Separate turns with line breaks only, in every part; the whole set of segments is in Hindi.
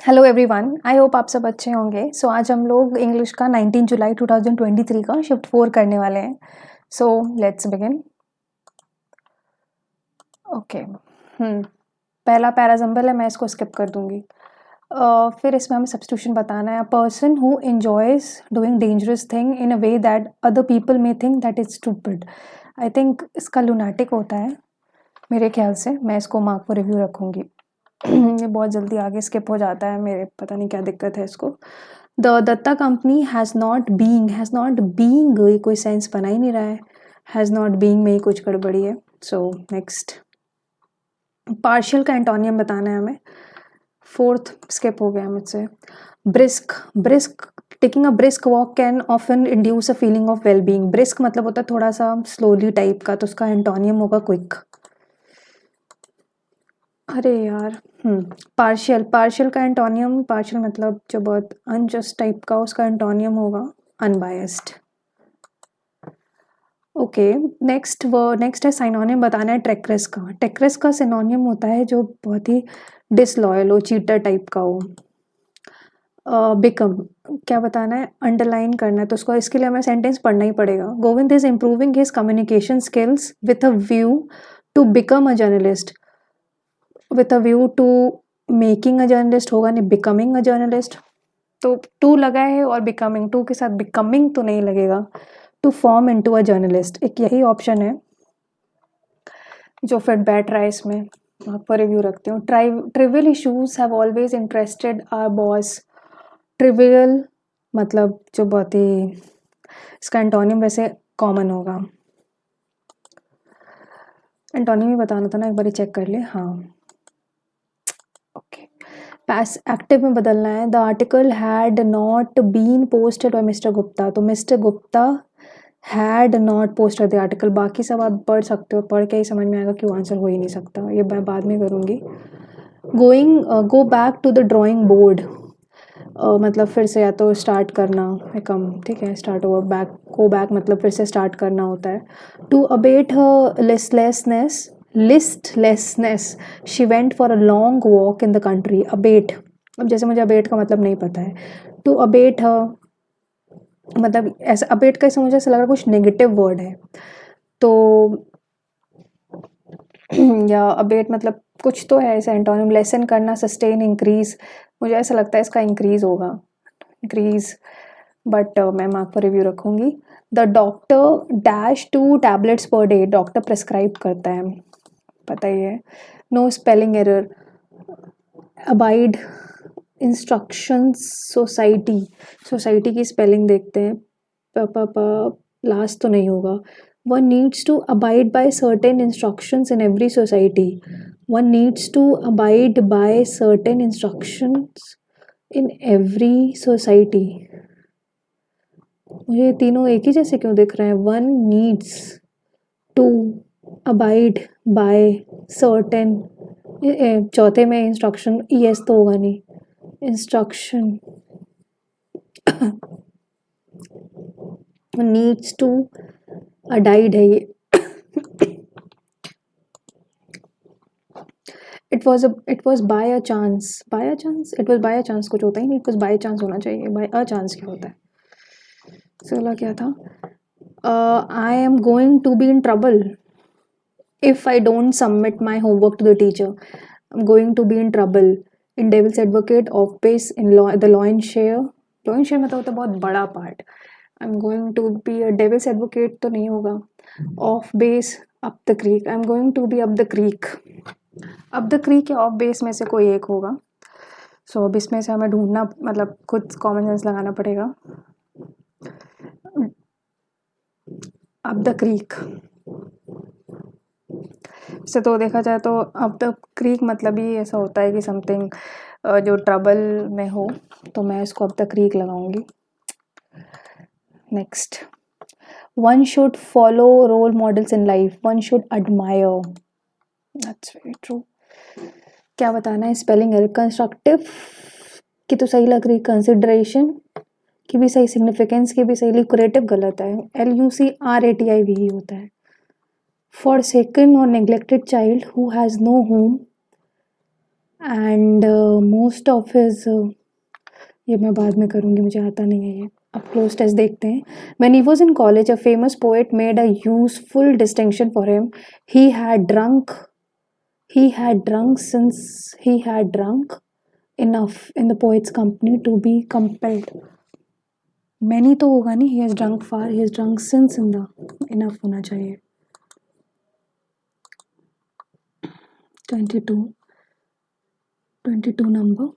हेलो एवरीवन, आई होप आप सब अच्छे होंगे। सो आज हम लोग इंग्लिश का 19 जुलाई 2023 का शिफ्ट 4 करने वाले हैं। So let's begin. ओके। पहला पैराजम्बल है, मैं इसको स्किप कर दूंगी। फिर इसमें हमें सब्स्टिट्यूशन बताना है। A person who enjoys doing dangerous thing in a way that other people may think that is stupid. I think इसका लुनाटिक होता है मेरे ख्याल से। मैं इसको मार्क पर रिव्यू रखूंगी। ये बहुत जल्दी आगे स्किप हो जाता है मेरे, पता नहीं क्या दिक्कत है इसको। The Datta company has not being, ये कोई सेंस बना ही नहीं रहा है। हैज़ नॉट बीइंग में ही कुछ गड़बड़ी है। सो नेक्स्ट, पार्शियल का एंटोनियम बताना है हमें। फोर्थ स्किप हो गया मुझसे। Brisk brisk taking a brisk walk can often induce a feeling of well being. Brisk मतलब होता है थोड़ा सा स्लोली टाइप का, तो उसका एंटोनियम होगा क्विक। अरे यार, पार्शियल का एंटोनियम, पार्शियल मतलब जो बहुत अनजस्ट टाइप का, उसका एंटोनियम होगा अनबायस्ड। ओके, नेक्स्ट है सिनोनिम बताना है ट्रेक्रेस का। ट्रेक्रेस का सिनोनिम होता है जो बहुत ही डिसलॉयल हो, चीटर टाइप का हो। बिकम क्या बताना है, अंडरलाइन करना है, तो उसको इसके लिए हमें सेंटेंस पढ़ना ही पड़ेगा। Govind is improving his communication skills with a view to become a journalist. With a view to making a journalist होगा, नहीं बिकमिंग अ जर्नलिस्ट। तो टू लगा है और बिकमिंग, टू के साथ बिकमिंग तो नहीं लगेगा। To form into a journalist, एक यही ऑप्शन है जो फिट बैठ रहा है इसमें। वहाँ पर रिव्यू रखती हूँ। Trivial issues have always interested our boss. Trivial मतलब जो बहुत ही, इसका एंटोनिम वैसे कॉमन होगा। एंटोनिम ही बताना था ना, एक बार चेक कर ले। हाँ, ओके। पैस एक्टिव में बदलना है। The article had not been posted by mister Gupta, तो mister Gupta had not posted the article. बाकी सब आप पढ़ सकते हो, पढ़ के ही समझ में आएगा क्यों आंसर हो ही नहीं सकता, ये मैं बाद में करूँगी। Go back to the drawing board मतलब फिर से या तो स्टार्ट करना है कम, ठीक है, स्टार्ट ओवर। गो बैक मतलब फिर से स्टार्ट करना होता है। To abate listlessness she went for a long walk in the country. Abate, अब जैसे मुझे अबेट का मतलब नहीं पता है। टू अबेट मतलब ऐसा, अबेट का ऐसा मुझे ऐसा लग रहा है कुछ नेगेटिव वर्ड है, तो या अबेट मतलब कुछ तो है ऐसा एंटोनिम। लेसन करना, सस्टेन, इंक्रीज, मुझे ऐसा लगता है इसका इंक्रीज होगा, इंक्रीज, बट मैं मार्क पर रिव्यू रखूंगी। The doctor dash 2 tablets per day, doctor prescribe करता है, पता ही है। No spelling error. Abide instructions society, society की स्पेलिंग देखते हैं। लास्ट तो नहीं होगा। One needs to abide by certain instructions in every society. One needs to abide by certain instructions in every society. मुझे तीनों एक ही जैसे क्यों दिख रहे हैं? One needs to abide by certain, चौथे में इंस्ट्रक्शन, यस तो होगा नहीं, इंस्ट्रक्शन नीड्स टू अडाइड है ये। It was by a chance, by a chance, it was by a chance कुछ होता ही नहीं, कुछ बाय चांस होना चाहिए। बाय अ चांस क्या होता है? चला क्या था? I am going to be in trouble if I don't submit my homework to the teacher. I'm going to be in trouble. In Devil's Advocate, off base, in the loin share. Loin share मतलब होता है बहुत बड़ा part. I'm going to be a Devil's Advocate तो नहीं होगा। Off base, up the creek. I'm going to be up the creek. Up the creek या off base में से कोई एक होगा। सो अब इसमें से हमें ढूंढना, मतलब खुद कॉमन सेंस लगाना पड़ेगा। up the creek से तो देखा जाए तो अब द क्रीक मतलब ही ऐसा होता है कि समथिंग जो ट्रबल में हो, तो मैं इसको अब द क्रीक लगाऊंगी। Next, one should follow role models in life, one should admire, that's very true. क्या बताना है? Spelling error. कंस्ट्रक्टिव की तो सही लग रही, कंसिडरेशन की भी सही, सिग्निफिकेंस की भी सही, लिक्रेटिव गलत है। LUCRATI भी होता है। Forsaken or neglected child who has no home and most of his ये मैं बाद में करूँगी, मुझे आता नहीं है ये। अब क्लोज टेस्ट देखते हैं। When he was in college a famous poet made a useful distinction for him. He had drunk he had drunk since he had drunk enough in the poet's company to be compelled। many तो होगा नहीं, he has drunk far, he has drunk since in the enough होना चाहिए। 22 number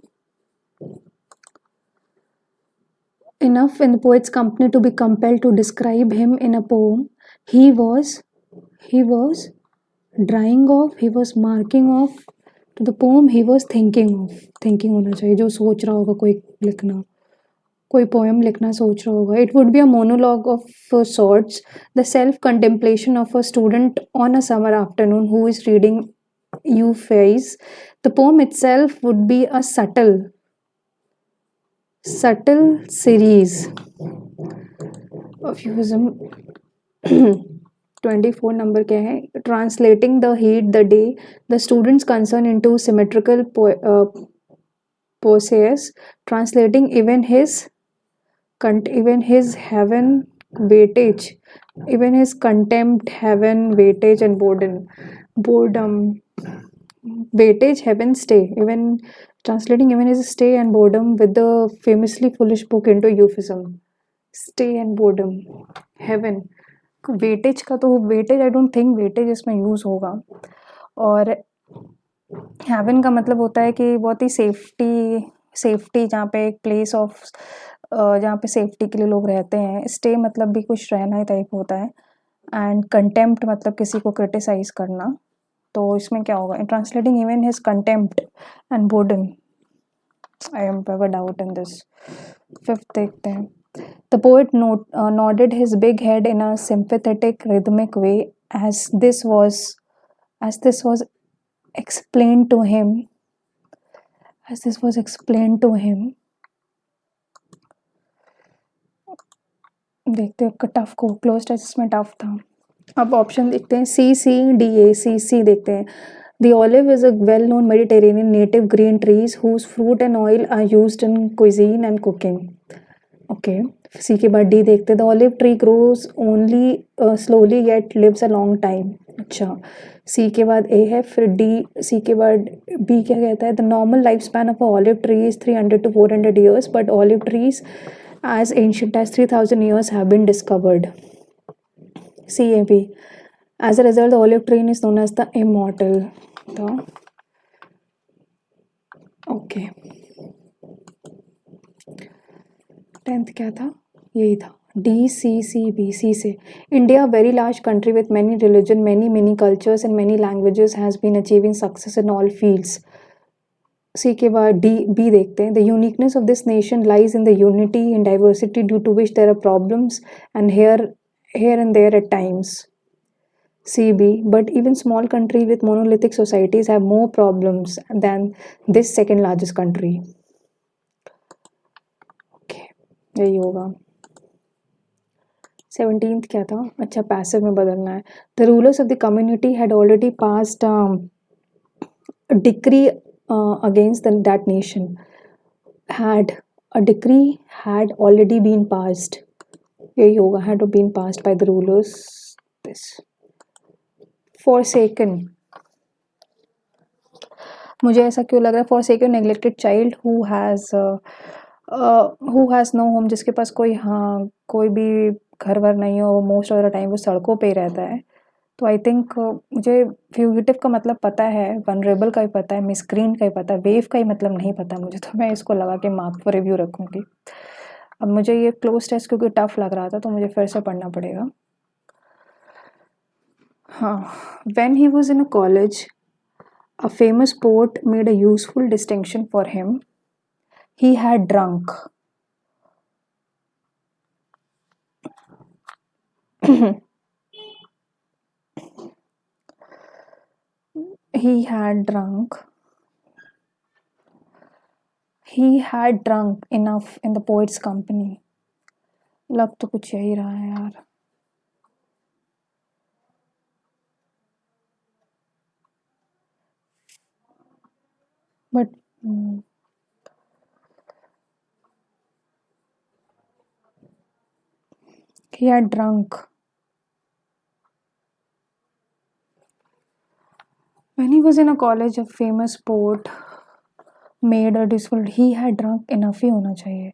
enough in the poet's company to be compelled to describe him in a poem। he was drying off, he was marking off to the poem he was thinking of। thinking होना चाहिए, जो सोच रहा होगा कोई लिखना, कोई पोएम लिखना सोच रहा होगा। It would be a monologue of sorts, the self contemplation of a student on a summer afternoon who is reading you face. The poem itself would be a subtle series of euphemism। 24 number क्या है? Translating the heat the day the students concern into symmetrical poesis, translating even his heaven weightage, even his contempt heaven weightage and boredom weightage heaven stay, even translating even his stay and boredom with the famously foolish book into euphemism। stay and boredom heaven weightage का, तो weightage I don't think weightage इसमें यूज होगा। और हेवन का मतलब होता है कि बहुत ही सेफ्टी जहाँ पे एक प्लेस ऑफ जहाँ पे सेफ्टी के लिए लोग रहते हैं। स्टे मतलब भी कुछ रहना ही टाइप होता है। एंड कंटेम्प्ट मतलब किसी को क्रिटिसाइज करना। तो इसमें क्या होगा? Translating even his contempt and Borden. I am have a doubt in this. Fifth देखते हैं। The poet nodded his big head in a sympathetic rhythmic way as this was explained to him देखते हैं टफ को। क्लोज टेस्ट में टफ था। अब ऑप्शन देखते हैं CCDA। CC देखते हैं। The olive is a well-known Mediterranean native green trees whose fruit and oil are used in cuisine and cooking। Okay. C के बाद डी देखते हैं। The olive tree grows only slowly yet lives a long time. अच्छा। सी के बाद ए है, फिर डी। सी के बाद बी क्या कहता है? The normal life span of a olive tree is 300 to 400 years, but olive trees as ancient as 3000 years have been discovered। CAB, as a result the olive tree is known as the immortal। तो ओके। 10th क्या था? यही था। DCCB। सी से India very large country with many religion many cultures and many languages has been achieving success in all fields। C के बाद डी बी देखते हैं। The uniqueness of this nation lies in the unity in diversity due to which there are problems and here and there at times। CB, but even small countries with monolithic societies have more problems than this second largest country। okay, यही होगा। 17th क्या था? अच्छा, पैसिव में बदलना है। The rulers of the community had already passed decree against that nation। had a decree had already been passed। यही होगा, had been passed by the rulers। this forsaken, मुझे ऐसा क्यों लग रहा है? forsaken neglected child who has no home, जिसके पास कोई, हाँ, कोई भी घर वर नहीं हो, मोस्ट ऑफ द टाइम वो सड़कों पे ही रहता है। तो आई थिंक मुझे फ्यूगिटिव का मतलब पता है, वनरेबल का भी पता है, मिसक्रीन का भी पता है, वेव का ही मतलब नहीं पता मुझे। तो मैं इसको लगा के मार्क फॉर रिव्यू रखूँगी। अब मुझे ये क्लोज टेस्ट क्योंकि टफ लग रहा था, तो मुझे फिर से पढ़ना पड़ेगा। हाँ। When he was in a college a famous poet made a useful distinction for him। He had drunk he had drunk enough in the poet's company। लग तो कुछ यही रहा है यार। But he had drunk when he was in a college. A famous poet made a disciple. He had drunk enough ही होना चाहिए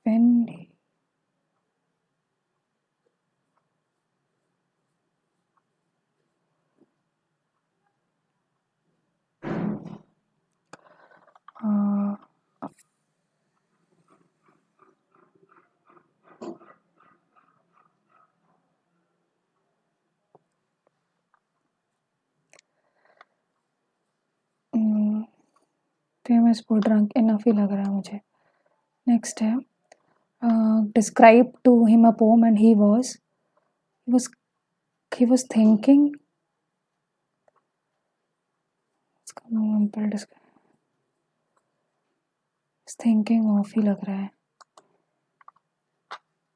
when uh, famous poet drunk enough ही लग रहा है मुझे. Next है describe to him a poem and he was he was thinking. Thinking of ही लग रहा है.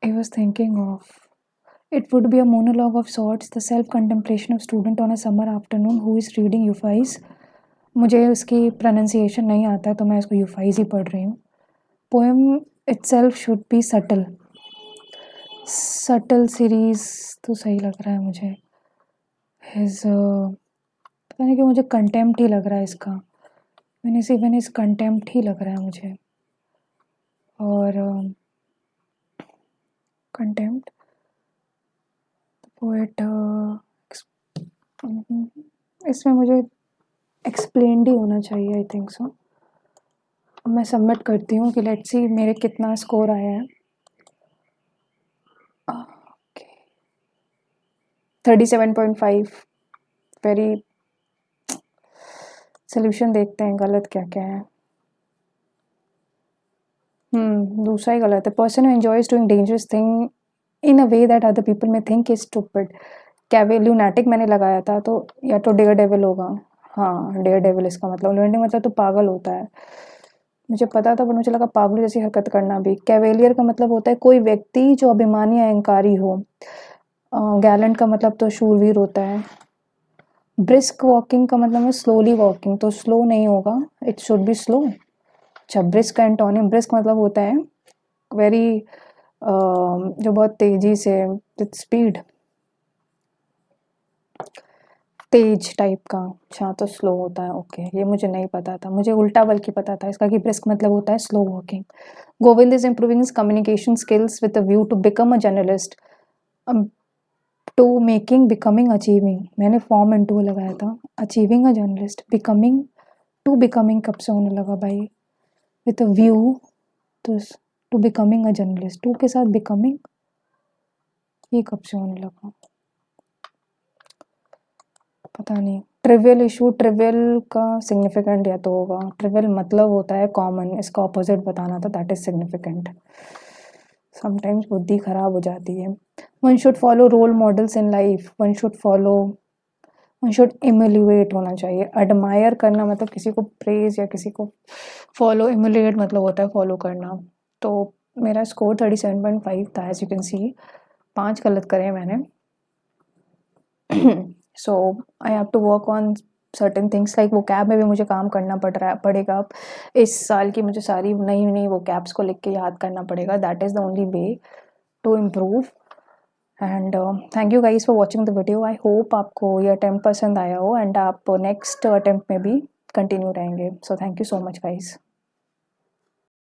He was thinking of. It would be a monologue of sorts, the self-contemplation of student on a summer afternoon who is reading Euphrates. मुझे उसकी pronunciation नहीं आता तो मैं इसको Euphrates ही पढ़ रही हूँ. Poem itself should be subtle. Subtle series तो सही लग रहा है मुझे. His पता नहीं क्यों मुझे contempt ही लग रहा है इसका. When his contempt ही लग रहा है मुझे. और contempt पोएट इसमें मुझे एक्सप्लेन्ड ही होना चाहिए. I think so. मैं सबमिट करती हूँ कि लेट्स सी मेरे कितना स्कोर आया है. 37.5. वेरी. सोल्यूशन देखते हैं गलत क्या क्या है. दूसरा ही गलत है. Person who enjoys doing dangerous thing in a way that other people में थिंक इज स्टूपिड. लूनाटिक मैंने लगाया था तो या तो डेयर डेविल होगा. हाँ, डेयर डेविल इसका मतलब. लूनाटिक मतलब तो पागल होता है. मुझे पता था पर मुझे लगा पागल जैसी हरकत करना भी. कैवेलियर का मतलब होता है कोई व्यक्ति जो अभिमानी या अहंकारी हो. गैलेंट का मतलब तो शूरवीर होता है. ब्रिस्क वॉकिंग का मतलब है स्लोली वॉकिंग, तो स्लो नहीं होगा. It should be slow. अच्छा, ब्रिस्क का एंटोनिम. ब्रिस्क मतलब होता है वेरी जो बहुत तेजी से विथ स्पीड, तेज टाइप का. अच्छा, तो स्लो होता है. ओके, ये मुझे नहीं पता था. मुझे उल्टा बल्कि पता था इसका कि ब्रिस्क मतलब होता है slow walking. Govind is improving his communication skills with a view to become a journalist. To making becoming achieving. मैंने फॉर्म इन टू लगाया था. Achieving a journalist. Becoming to becoming कब से होने लगा भाई. With a view to becoming a journalist. To के साथ बिकमिंग ये कब से होने लगा पता नहीं. Trivial issue. ट्रिवियल का सिग्निफिकेंट या तो होगा. ट्रिवियल मतलब होता है कॉमन. इसका ऑपोजिट बताना था. That is significant. समटाइम्स बुद्धि खराब हो जाती है. One should follow role models in life. One should emulate होना चाहिए. एडमायर करना मतलब किसी को प्रेज या किसी को फॉलो. इम्यूलेट मतलब होता है फॉलो करना. तो मेरा स्कोर 37.5 था. एज यू कैन सी 5 गलत करे मैंने. So I have to work on certain things like वो कैब में भी मुझे काम करना पड़ेगा. इस साल की मुझे सारी नई वो कैब्स को लिख के याद करना पड़ेगा. That is the only way to improve. And thank you guys for watching the video. I hope आपको ये अटैम्प्ट पसंद आया हो एंड आप नेक्स्ट अटैम्प्ट में भी कंटिन्यू रहेंगे. So thank you so much guys.